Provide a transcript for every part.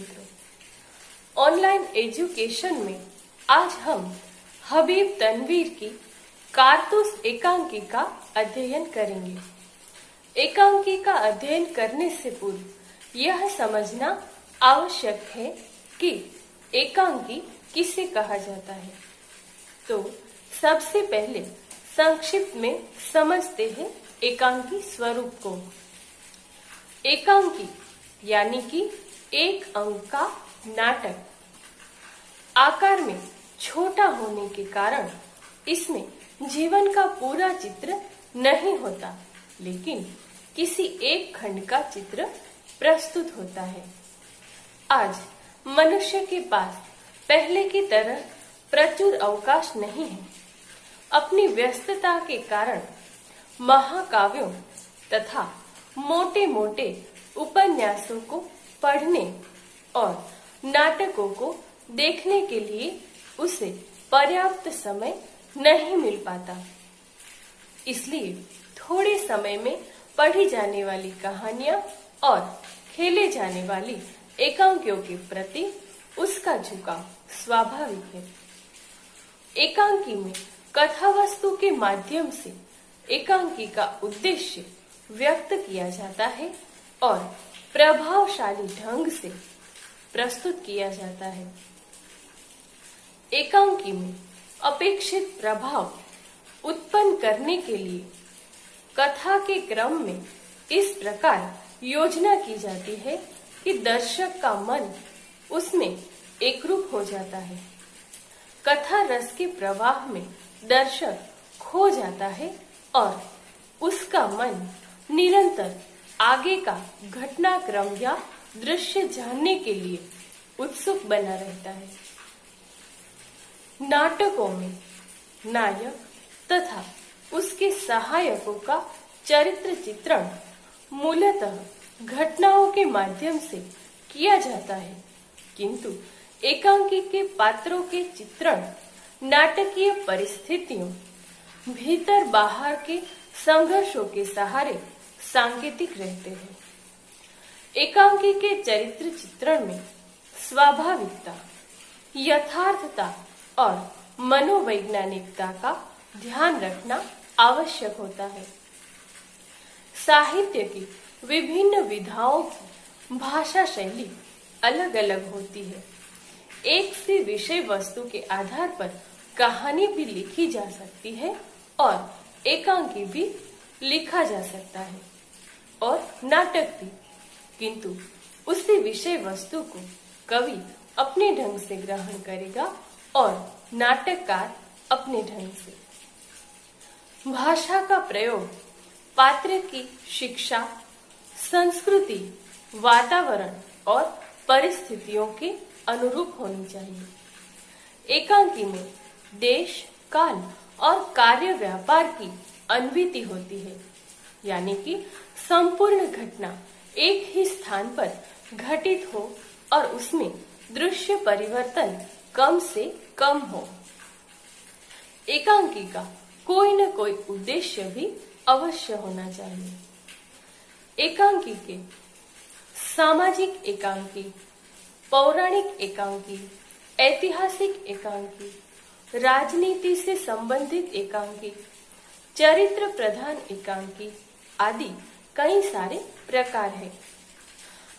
मित्रों, online education में आज हम हबीब तनवीर की कारतूस एकांकिका अध्ययन करेंगे। एकांकिका अध्ययन करने से पूर्व यह समझना आवश्यक है कि एकांकी किसे कहा जाता है। तो सबसे पहले संक्षिप्त में समझते हैं एकांकी स्वरूप को। एकांकी यानी कि एक अंक का नाटक आकार में छोटा होने के कारण इसमें जीवन का पूरा चित्र नहीं होता, लेकिन किसी एक खंड का चित्र प्रस्तुत होता है। आज मनुष्य के पास पहले की तरह प्रचुर अवकाश नहीं है। अपनी व्यस्तता के कारण महाकाव्यों तथा मोटे मोटे उपन्यासों को पढ़ने और नाटकों को देखने के लिए उसे पर्याप्त समय नहीं मिल पाता। इसलिए थोड़े समय में पढ़ी जाने वाली कहानियां और खेले जाने वाली एकांकियों के प्रति उसका झुकाव स्वाभाविक है। एकांकी में कथा वस्तु के माध्यम से एकांकी का उद्देश्य व्यक्त किया जाता है और प्रभावशाली ढंग से प्रस्तुत किया जाता है। एकांकी में अपेक्षित प्रभाव उत्पन्न करने के लिए कथा के क्रम में इस प्रकार योजना की जाती है कि दर्शक का मन उसमें एकरूप हो जाता है। कथा रस के प्रवाह में दर्शक खो जाता है और उसका मन निरंतर आगे का घटनाक्रम या दृश्य जानने के लिए उत्सुक बना रहता है। नाटकों में नायक तथा उसके सहायकों का चरित्र चित्रण मूलतः घटनाओं के माध्यम से किया जाता है, किंतु एकांकी के पात्रों के चित्रण नाटकीय परिस्थितियों, भीतर बाहर के संघर्षों के सहारे सांकेतिक रहते हैं। एकांकी के चरित्र चित्रण में स्वाभाविकता, यथार्थता और मनोवैज्ञानिकता का ध्यान रखना आवश्यक होता है। साहित्य की विभिन्न विधाओं की भाषा शैली अलग अलग होती है। एक सी विषय वस्तु के आधार पर कहानी भी लिखी जा सकती है और एकांकी भी लिखा जा सकता है और नाटक भी, किंतु उसी विषय वस्तु को कवि अपने ढंग से ग्रहण करेगा और नाटककार अपने ढंग से। भाषा का प्रयोग पात्र की शिक्षा, संस्कृति, वातावरण और परिस्थितियों के अनुरूप होनी चाहिए। एकांकी में देश, काल और कार्य व्यापार की अनविति होती है, यानी कि संपूर्ण घटना एक ही स्थान पर घटित हो और उसमें दृश्य परिवर्तन कम से कम हो। एकांकी का कोई न कोई उद्देश्य भी अवश्य होना चाहिए। एकांकी के सामाजिक एकांकी, पौराणिक एकांकी, ऐतिहासिक एकांकी, राजनीति से संबंधित एकांकी, चरित्र प्रधान एकांकी आदि कई सारे प्रकार हैं।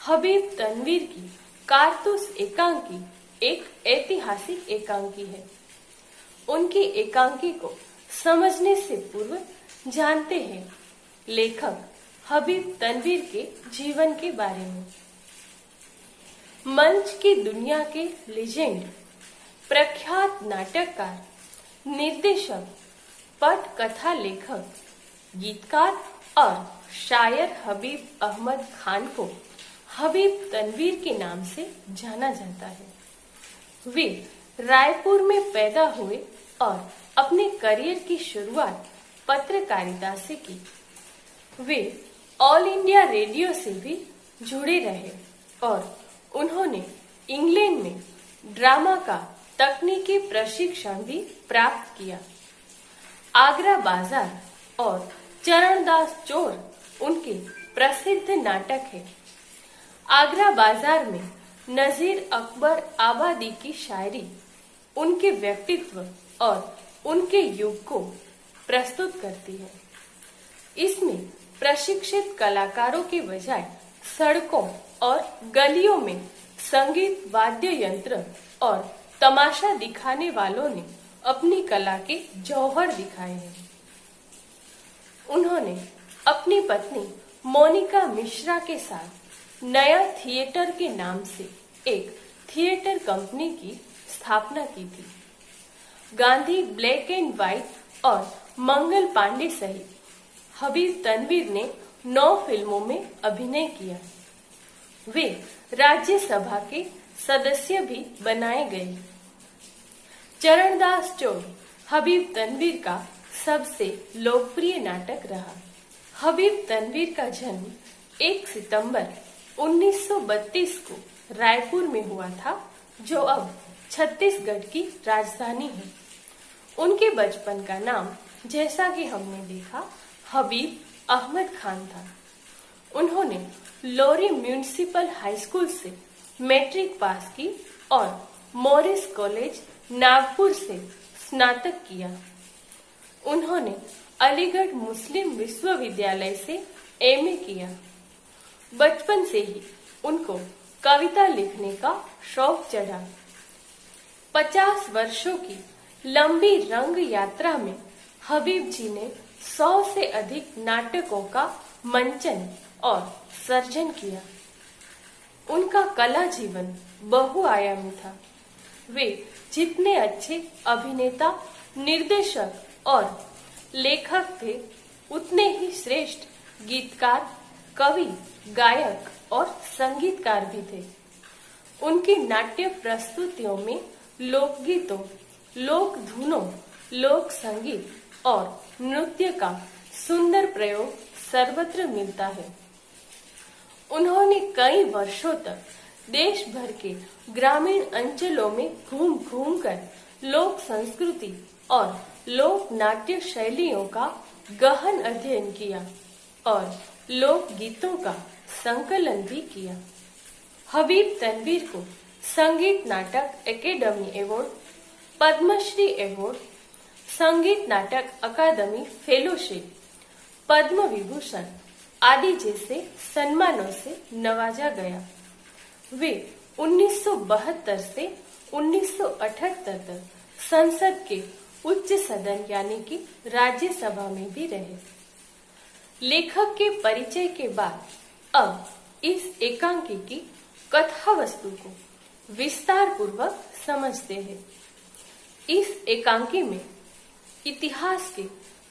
हबीब तनवीर की कारतूस एकांकी एक ऐतिहासिक एकांकी है। उनकी एकांकी को समझने से पूर्व जानते हैं लेखक हबीब तनवीर के जीवन के बारे में। मंच की दुनिया के लेजेंड, प्रख्यात नाटककार, निर्देशक, पटकथा लेखक, गीतकार और शायर हबीब अहमद खान को हबीब तनवीर के नाम से जाना जाता है। वे रायपुर में पैदा हुए और अपने करियर की शुरुआत पत्रकारिता से की। वे ऑल इंडिया रेडियो से भी जुड़े रहे और उन्होंने इंग्लैंड में ड्रामा का तकनीकी प्रशिक्षण भी प्राप्त किया। आगरा बाजार और चरणदास चोर उनके प्रसिद्ध नाटक है। आगरा बाजार में नजीर अकबर आबादी की शायरी उनके व्यक्तित्व और उनके युग को प्रस्तुत करती है। इसमें प्रशिक्षित कलाकारों के बजाय सड़कों और गलियों में संगीत वाद्य यंत्र और तमाशा दिखाने वालों ने अपनी कला के जौहर दिखाए हैं। उन्होंने अपनी पत्नी मोनिका मिश्रा के साथ नया थिएटर के नाम से एक थिएटर कंपनी की स्थापना की थी। गांधी ब्लैक एंड व्हाइट और मंगल पांडे सहित हबीब तनवीर ने 9 फिल्मों में अभिनय किया। वे राज्यसभा के सदस्य भी बनाए गए। चरणदास चोर हबीब तनवीर का सबसे लोकप्रिय नाटक रहा। हबीब तनवीर का जन्म 1 सितंबर 1932 को रायपुर में हुआ था, जो अब छत्तीसगढ़ की राजधानी है। उनके बचपन का नाम, जैसा कि हमने देखा, हबीब अहमद खान था। उन्होंने लोरी म्यूनिसिपल हाई स्कूल से मैट्रिक पास की और मॉरिस कॉलेज नागपुर से स्नातक किया। उन्होंने अलीगढ़ मुस्लिम विश्वविद्यालय से एमए किया। बचपन से ही उनको कविता लिखने का शौक चढ़ा। 50 वर्षों की लंबी रंग यात्रा में हबीब जी ने 100 से अधिक नाटकों का मंचन और सर्जन किया। उनका कला जीवन बहुआयामी था। वे जितने अच्छे अभिनेता, निर्देशक और लेखक थे, उतने ही श्रेष्ठ गीतकार, कवि, गायक और संगीतकार भी थे। उनकी नाट्य प्रस्तुतियों में लोकगीतों, लोक धुनों, लोक संगीत और नृत्य का सुंदर प्रयोग सर्वत्र मिलता है। उन्होंने कई वर्षों तक देश भर के ग्रामीण अंचलों में घूम घूम कर लोक संस्कृति और लोक नाट्य शैलियों का गहन अध्ययन किया और लोक गीतों का संकलन भी किया। हबीब तनवीर को संगीत नाटक एकेडमी अवार्ड, पद्मश्री अवार्ड, संगीत नाटक अकादमी फेलोशिप, पद्म विभूषण आदि जैसे सम्मानों से नवाजा गया। वे 1972 से 1978 तक संसद के उच्च सदन यानी कि राज्यसभा में भी रहे। लेखक के परिचय के बाद अब इस एकांकी की कथा वस्तु को विस्तार पूर्वक समझते हैं। इस एकांकी में इतिहास के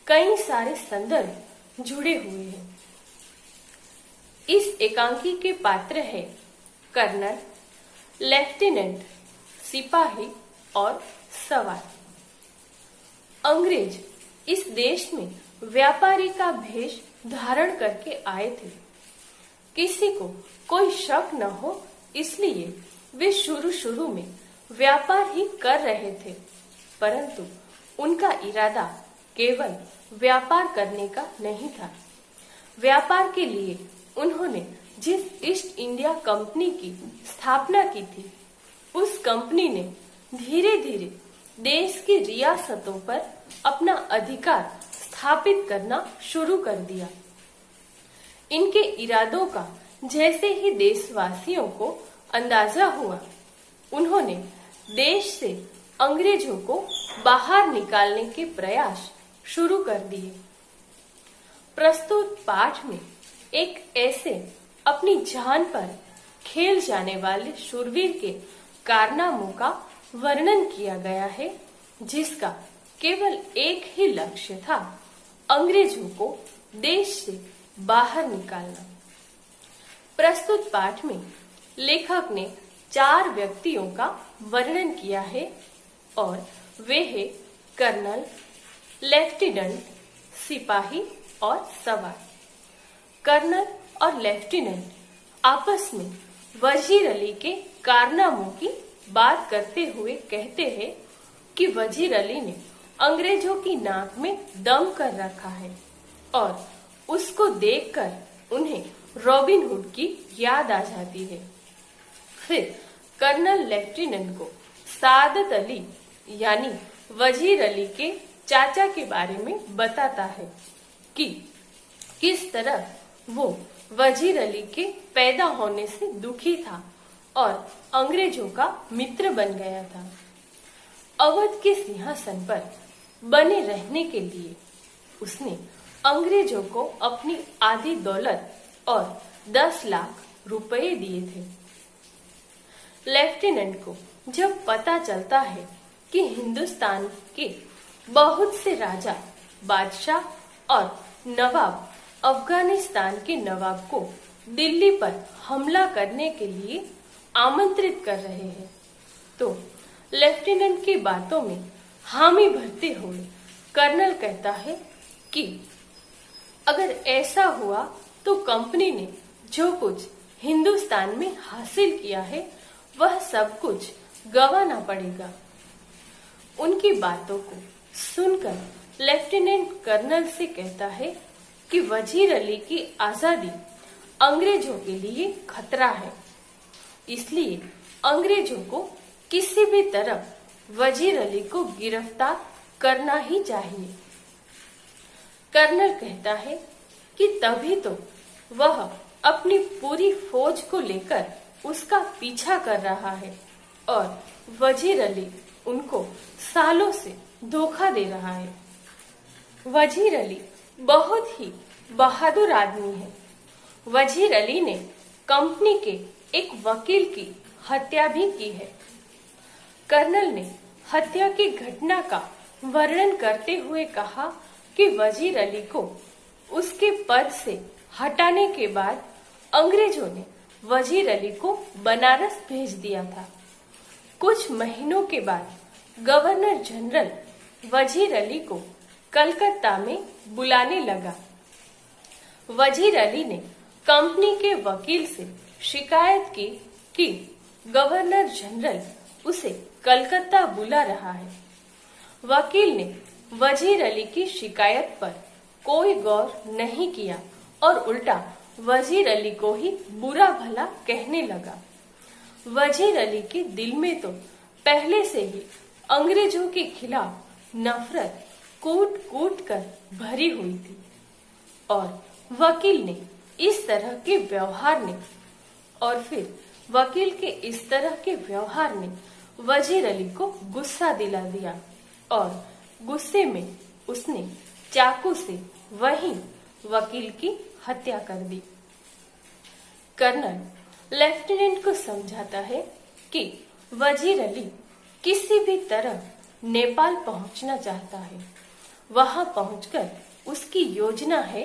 कई सारे संदर्भ जुड़े हुए हैं। इस एकांकी के पात्र है कर्नल, लेफ्टिनेंट, सिपाही और सवार। अंग्रेज इस देश में व्यापारी का भेष धारण करके आए थे। किसी को कोई शक न हो, इसलिए वे शुरू में व्यापार ही कर रहे थे, परंतु उनका इरादा केवल व्यापार करने का नहीं था। व्यापार के लिए उन्होंने जिस ईस्ट इंडिया कंपनी की स्थापना की थी, उस कंपनी ने धीरे धीरे देश की रियासतों पर अपना अधिकार स्थापित करना शुरू कर दिया। इनके इरादों का जैसे ही देशवासियों को अंदाजा हुआ, उन्होंने देश से अंग्रेजों को बाहर निकालने के प्रयास शुरू कर दिए। प्रस्तुत पाठ में एक ऐसे अपनी जान पर खेल जाने वाले शूरवीर के कारनामों का वर्णन किया गया है, जिसका केवल एक ही लक्ष्य था, अंग्रेजों को देश से बाहर निकालना। प्रस्तुत पाठ में लेखक ने 4 व्यक्तियों का वर्णन किया है और वे हैं कर्नल, लेफ्टिनेंट, सिपाही और सवार। कर्नल और लेफ्टिनेंट आपस में वजीर अली के कारनामों की बात करते हुए कहते हैं कि वजीर अली ने अंग्रेजों की नाक में दम कर रखा है और उसको देखकर उन्हें रॉबिन हुड की याद आ जाती है। फिर कर्नल लेफ्टिनेंट को सादत अली यानी वजीर अली के चाचा के बारे में बताता है कि किस तरह वो वजीर अली के पैदा होने से दुखी था और अंग्रेजों का मित्र बन गया था। अवध के सिंहासन पर बने रहने के लिए उसने अंग्रेजों को अपनी आधी दौलत और 10 लाख रुपए दिए थे। लेफ्टिनेंट को जब पता चलता है कि हिंदुस्तान के बहुत से राजा, बादशाह और नवाब अफगानिस्तान के नवाब को दिल्ली पर हमला करने के लिए आमंत्रित कर रहे हैं, तो लेफ्टिनेंट की बातों में हामी भरते हुए कर्नल कहता है कि अगर ऐसा हुआ तो कंपनी ने जो कुछ हिंदुस्तान में हासिल किया है वह सब कुछ गंवाना पड़ेगा। उनकी बातों को सुनकर लेफ्टिनेंट कर्नल से कहता है कि वजीर अली की आजादी अंग्रेजों के लिए खतरा है, इसलिए अंग्रेजों को किसी भी तरह वजीर अली को गिरफ्तार करना ही चाहिए। कर्नल कहता है कि तभी तो वह अपनी पूरी फौज को लेकर उसका पीछा कर रहा है और वजीर अली उनको सालों से धोखा दे रहा है। वजीर अली बहुत ही बहादुर आदमी है। वजीर अली ने कंपनी के एक वकील की हत्या भी की है। कर्नल ने हत्या की घटना का वर्णन करते हुए कहा कि वजीर अली को उसके पद से हटाने के बाद अंग्रेजों ने वजीर अली को बनारस भेज दिया था। कुछ महीनों के बाद गवर्नर जनरल वजीर अली को कलकत्ता में बुलाने लगा। वजीर अली ने कंपनी के वकील से शिकायत की कि गवर्नर जनरल उसे कलकत्ता बुला रहा है। वकील ने वजीर अली की शिकायत पर कोई गौर नहीं किया और उल्टा वजीर अली को ही बुरा भला कहने लगा। वजीर अली के दिल में तो पहले से ही अंग्रेजों के खिलाफ नफरत कूट कूट कर भरी हुई थी और वकील ने इस तरह के व्यवहार ने वजीर अली को गुस्सा दिला दिया और गुस्से में उसने चाकू से वहीं वकील की हत्या कर दी। कर्नल लेफ्टिनेंट को समझाता है कि वजीर अली किसी भी तरह नेपाल पहुंचना चाहता है। वहां पहुंचकर उसकी योजना है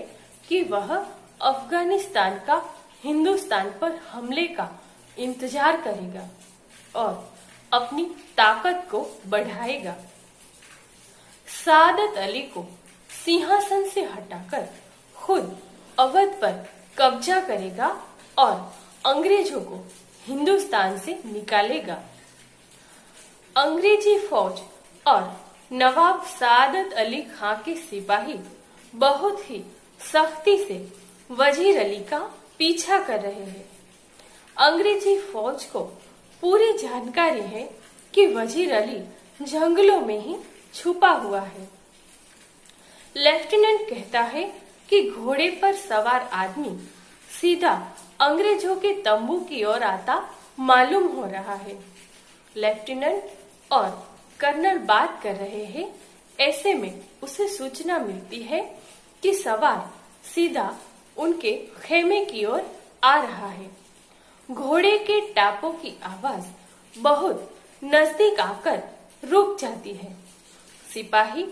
कि वह अफगानिस्तान का हिंदुस्तान पर हमले का इंतजार करेगा और अपनी ताकत को बढ़ाएगा। सादत अली को सिंहासन से हटाकर खुद अवध पर कब्जा करेगा और अंग्रेजों को हिंदुस्तान से निकालेगा। अंग्रेजी फौज और नवाब सादत अली खां के सिपाही बहुत ही सख्ती से वजीर अली का पीछा कर रहे हैं। अंग्रेजी फौज को पूरी जानकारी है कि वजीर अली जंगलों में ही छुपा हुआ है। लेफ्टिनेंट कहता है कि घोड़े पर सवार आदमी सीधा अंग्रेजों के तंबू की ओर आता मालूम हो रहा है। लेफ्टिनेंट और कर्नल बात कर रहे हैं। ऐसे में उसे सूचना मिलती है कि सवार सीधा उनके खेमे की ओर आ रहा है। घोड़े के टापों की आवाज बहुत नजदीक आकर रुक जाती है। सिपाही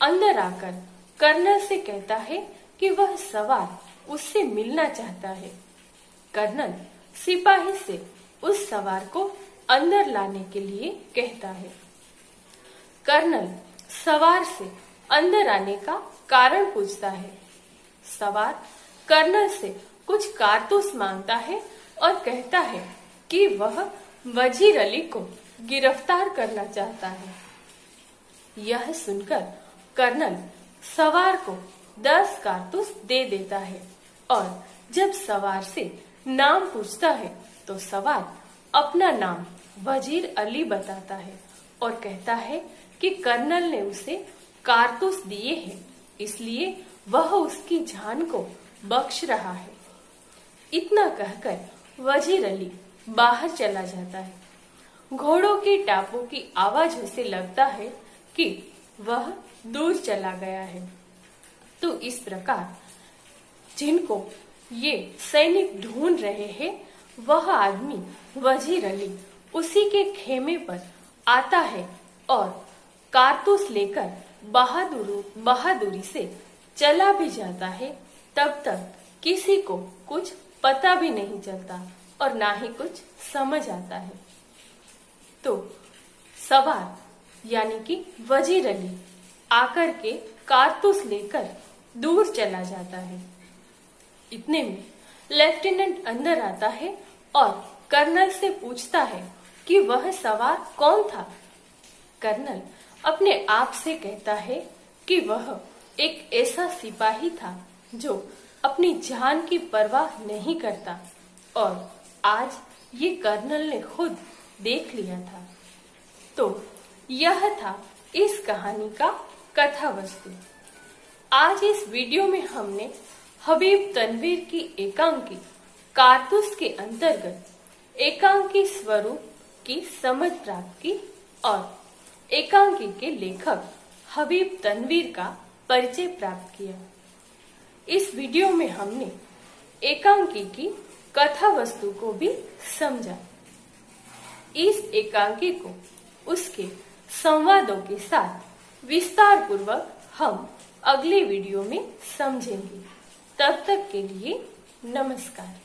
अंदर आकर कर्नल से कहता है कि वह सवार उससे मिलना चाहता है। कर्नल सिपाही से उस सवार को अंदर लाने के लिए कहता है। कर्नल सवार से अंदर आने का कारण पूछता है। सवार कर्नल से कुछ कारतूस मांगता है और कहता है कि वह वजीर अली को गिरफ्तार करना चाहता है। यह सुनकर कर्नल सवार को 10 कारतूस दे देता है और जब सवार से नाम पूछता है तो सवार अपना नाम वजीर अली बताता है और कहता है कि कर्नल ने उसे कारतूस दिए हैं, इसलिए वह उसकी जान को बख्श रहा है। इतना कहकर वजीर अली बाहर चला जाता है। घोड़ों की टापों की आवाज से लगता है कि वह दूर चला गया है। तो इस प्रकार जिनको ये सैनिक ढूंढ रहे हैं, वह आदमी वजीर अली उसी के खेमे पर आता है और कारतूस लेकर बहादुरी से चला भी जाता है। तब तक किसी को कुछ पता भी नहीं चलता और ना ही कुछ समझ आता है। तो सवार यानी कि वजीर अली आकर के कारतूस लेकर दूर चला जाता है। इतने में लेफ्टिनेंट अंदर आता है और कर्नल से पूछता है कि वह सवार कौन था। कर्नल अपने आप से कहता है कि वह एक ऐसा सिपाही था जो अपनी जान की परवाह नहीं करता, और आज ये कर्नल ने खुद देख लिया था। तो यह था इस कहानी का कथा वस्तु। आज इस वीडियो में हमने हबीब तनवीर की एकांकी कारतूस के अंतर्गत एकांकी स्वरूप की समझ प्राप्त की और एकांकी के लेखक हबीब तनवीर का परिचय प्राप्त किया। इस वीडियो में हमने एकांकी की कथा वस्तु को भी समझा। इस एकांकी को उसके संवादों के साथ विस्तार पूर्वक हम अगले वीडियो में समझेंगे। तब तक के लिए नमस्कार।